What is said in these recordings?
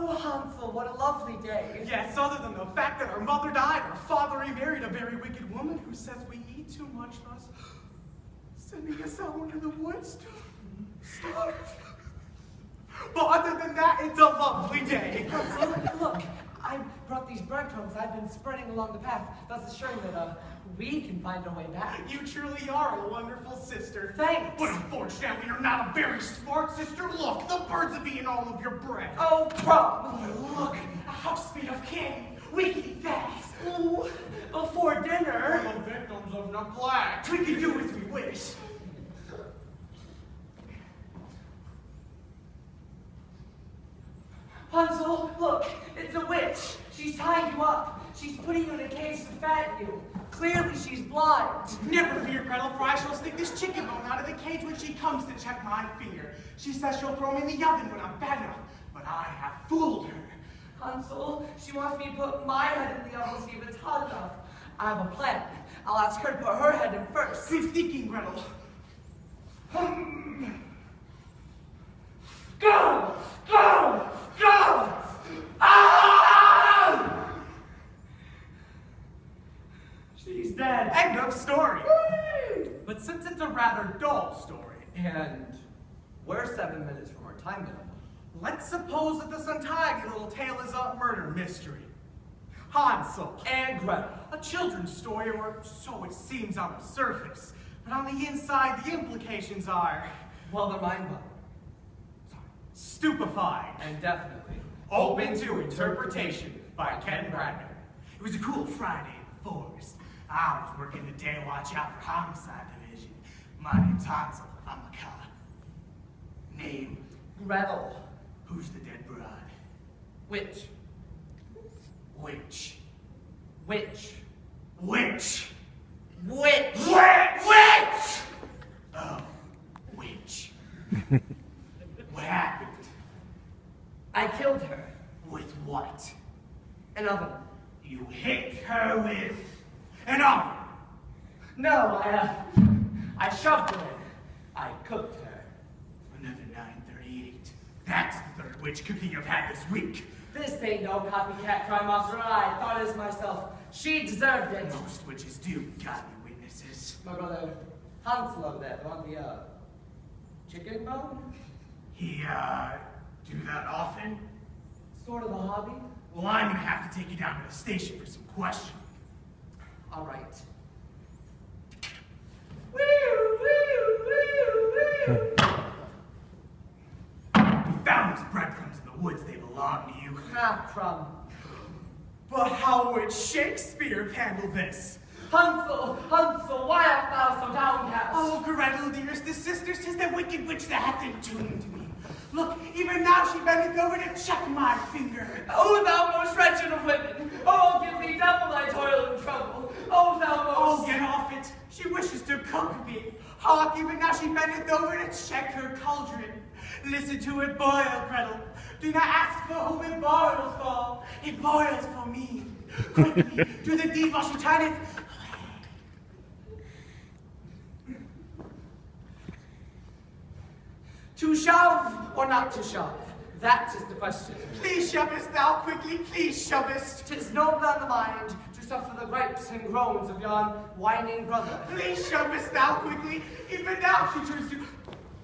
Oh, Hansel, what a lovely day. Yes, other than the fact that our mother died, our father remarried a very wicked woman who says we eat too much, thus sending us out into the woods to starve. But other than that, it's a lovely day. Hansel, look, I brought these breadcrumbs I've been spreading along the path, thus assuring that we can find our way back. You truly are a wonderful sister. Thanks. But unfortunately, you're not a very smart sister. Look, the birds have eaten all of your bread. Oh, crumb. Look, a house made of candy. We can eat that. Ooh, before dinner. We're the victims of neglect. We can do as we wish. Hansel, look, it's a witch. She's tying you up. She's putting you in a cage to fatten you. Clearly, she's blind. Never fear, Gretel, for I shall stick this chicken bone out of the cage when she comes to check my finger. She says she'll throw me in the oven when I'm fat enough, but I have fooled her. Hansel, she wants me to put my head in the oven to see if it's hot enough. I have a plan. I'll ask her to put her head in first. Good thinking, Gretel. Go! Go! Go! Ah! She's dead. End of story. Whee! But since it's a rather dull story, And we're 7 minutes from our time limit. let's suppose that this untidy little tale is a murder mystery. Hansel And Gretel. a children's story, or so it seems on the surface. But on the inside, the implications are Well, they're mind-boggling. stupefied. And definitely Open to interpretation by Ken Bradner. It was a cool Friday in the forest. I was working the day watch out for homicide division. My name's Hansel. I'm a cop. Name, Gretel. who's the dead bride? Witch. Witch. Witch. Witch. Witch. Witch! Witch! Oh, witch. What happened? I killed her. With what? An oven. You hit her with an oven. No, I shoved her in. I cooked her. Another 938. That's the third witch cooking I've had this week. This ain't no copycat crime, officer. I thought as myself. She deserved it. Most witches do. Got any witnesses? My brother Hansel over there, the one with the chicken bone? He, do that often? Sort of a hobby. Well, I'm gonna have to take you down to the station for some questioning. All right. We found these breadcrumbs in the woods. They belong to you. Ah, crumb. But how would Shakespeare handle this? Hansel, Hansel, why art thou so downcast? Oh, Gretel, dearest, the sister says that wicked witch that hath been tuned to me. Look, even now she bendeth over to check my finger. Oh, thou most wretched of women! Oh, give me double thy toil and trouble! Oh, thou most... Oh, get off it. She wishes to cook me. Hark, even now she bendeth over to check her cauldron. Listen to it boil, Gretel. Do not ask for whom it boils for. It boils for me. Quickly, do the deed while she turneth. To shove or not to shove? That is the question. Please shovest thou quickly, please shovest. 'Tis noble on the mind to suffer the gripes and groans of yon whining brother. Please shovest thou quickly. Even now she turns to...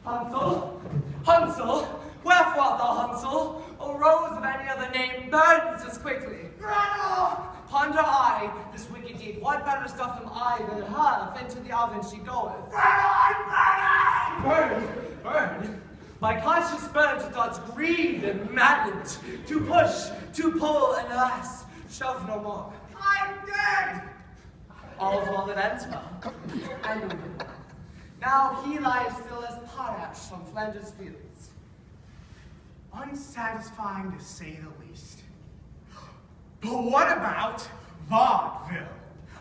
Hansel? Hansel? Wherefore art thou, Hansel? O rose of any other name burns as quickly. Gretel! Ponder I this wicked deed. What better stuff am I than her? If into the oven she goeth. Gretel, I'm burning! Burn, burn. My conscience burns with thoughts grieved and maddened. To push, to pull, and alas, shove no more. I'm dead! All's well that ends well. I knew him. Now he lies still as potash from Flanders fields. Unsatisfying to say the least. But what about vaudeville?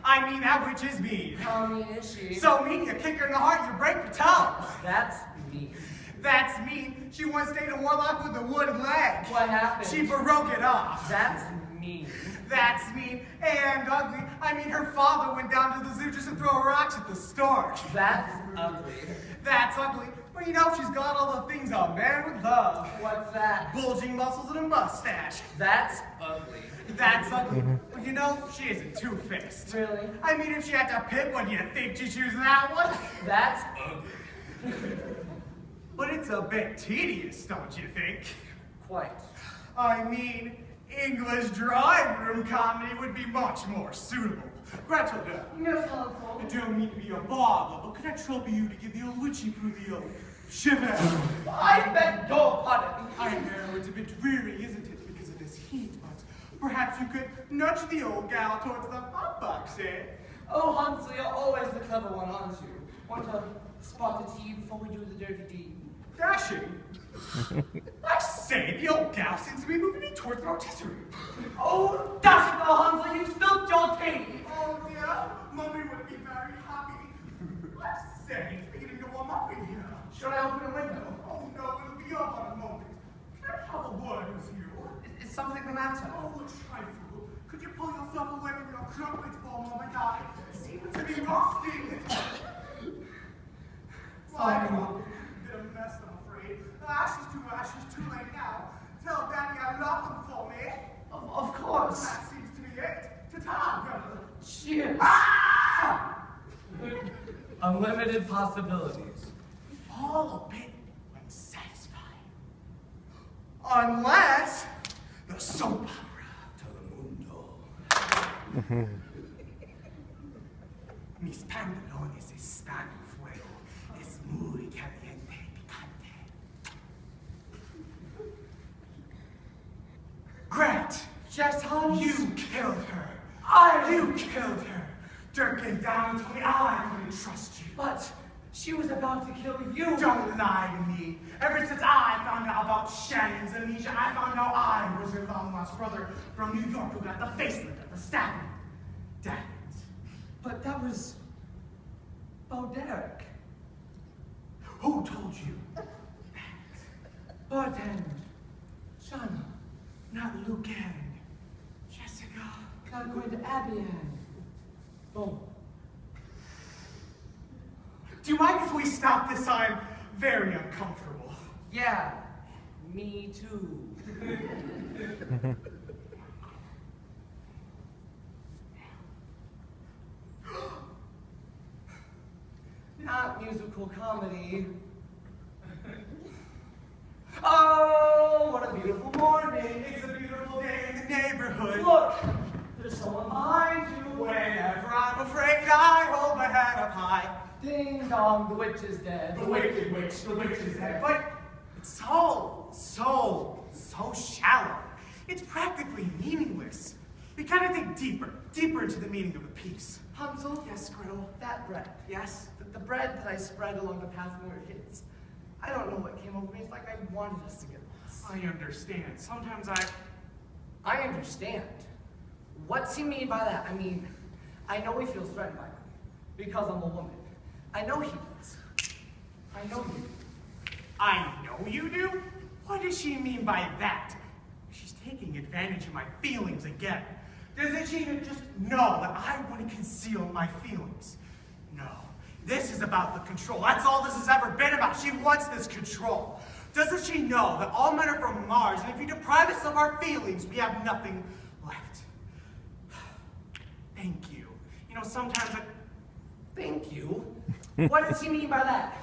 I mean, that witch is mean. How mean is she? So mean, you kick her in the heart, you break her toe. That's mean. That's mean. She once dated a warlock with a wooden leg. What happened? She broke it off. That's mean. That's mean and ugly. I mean, her father went down to the zoo just to throw rocks at the stork. That's ugly. That's ugly. But you know, she's got all the things a man would love. What's that? Bulging muscles and a mustache. That's ugly. That's ugly. But you know, she isn't two-faced. Really? I mean, if she had to pick one, you'd think she'd choose that one. That's ugly. But it's a bit tedious, don't you think? Quite. I mean, English drawing room comedy would be much more suitable. Gretel, Yes, Hansel. I don't mean to be a bother, but could I trouble you to give the old witchy poo the old shiver? I beg your pardon. I know it's a bit dreary, isn't it, because of this heat, but perhaps you could nudge the old gal towards the hot box, eh? Oh, Hansel, you're always the clever one, aren't you? Want to spot the tea before we do the dirty deed? Dashing? I say, the old gal seems to be moving me towards the rotisserie. Oh, dash it, though, Hansel, you spilled your tea. Oh, dear, Mummy would be very happy. I say, it's beginning to warm up in here. Should I open the window? Oh, no, it'll be up in a moment. Can I have a word with you? Is something the matter? Oh, a trifle. Could you pull yourself away from your crumpets for a moment? I seem to be rusting. Sorry, Mom. Bit of a mess, I'm afraid. Ashes, too late now. Tell Daddy I love him for me. Of course. That seems to be it. Ta-ta, brother. Cheers. Ah! Unlimited possibilities. All a bit unsatisfying. Unless the soap opera Telemundo. Mis pantalones están en fuego. Es muy caliente, picante. Grant! Yes, Hans? You killed her. You killed her. Durkin down told me I couldn't trust you. But she was about to kill you. Don't lie to me. Ever since I found out about Shannon's amnesia, I found out I was your long-lost brother from New York who got the facelift at the stabbing. Damn it. But that was... Oh, Derek. Who told you that? Bartend. Shauna. Not Luke Ann. Jessica. Not going to Abby Ann. Oh. Do you mind if we stop this? I'm very uncomfortable. Yeah. Me too. Not musical comedy. Oh, what a beautiful morning. It's a beautiful day in the neighborhood. Look, there's someone behind you. Whenever I'm afraid, I hold my head up high. Ding dong, the witch is dead. The wicked witch, the witch is dead. But it's so shallow. It's practically meaningless. We gotta think deeper into the meaning of the piece. Hansel? Yes, Gretel. That bread. Yes? The bread that I spread along the path when we were kids. I don't know what came over me. It's like I wanted us to get lost. I understand. Sometimes I understand. What's he mean by that? I mean, I know he feels threatened by me because I'm a woman. I know he does. I know you do. I know you do? What does she mean by that? She's taking advantage of my feelings again. Doesn't she just know that I want to conceal my feelings? No. This is about the control. That's all this has ever been about. She wants this control. Doesn't she know that all men are from Mars, and if you deprive us of our feelings, we have nothing left? Thank you. You know, sometimes I... Thank you. What does he mean by that?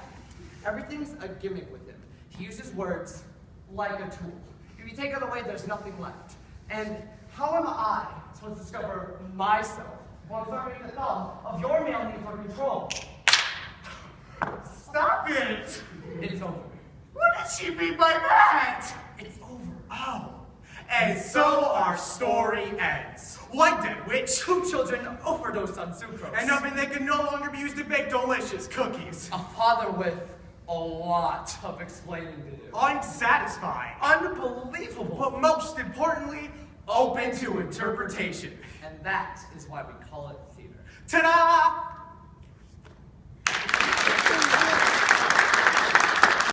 Everything's a gimmick with him. He uses words like a tool. If you take it away, there's nothing left. And how am I supposed to discover myself while serving the thumb of your male need for control? Stop it! It's over. What does she mean by that? It's over. Oh. And so our story ends. One dead witch. 2 children overdosed on sucrose. And hoping they can no longer be used to bake delicious cookies. A father with a lot of explaining to do. Unsatisfying. Unbelievable. But most importantly, open to interpretation. And that is why we call it theater. Ta-da!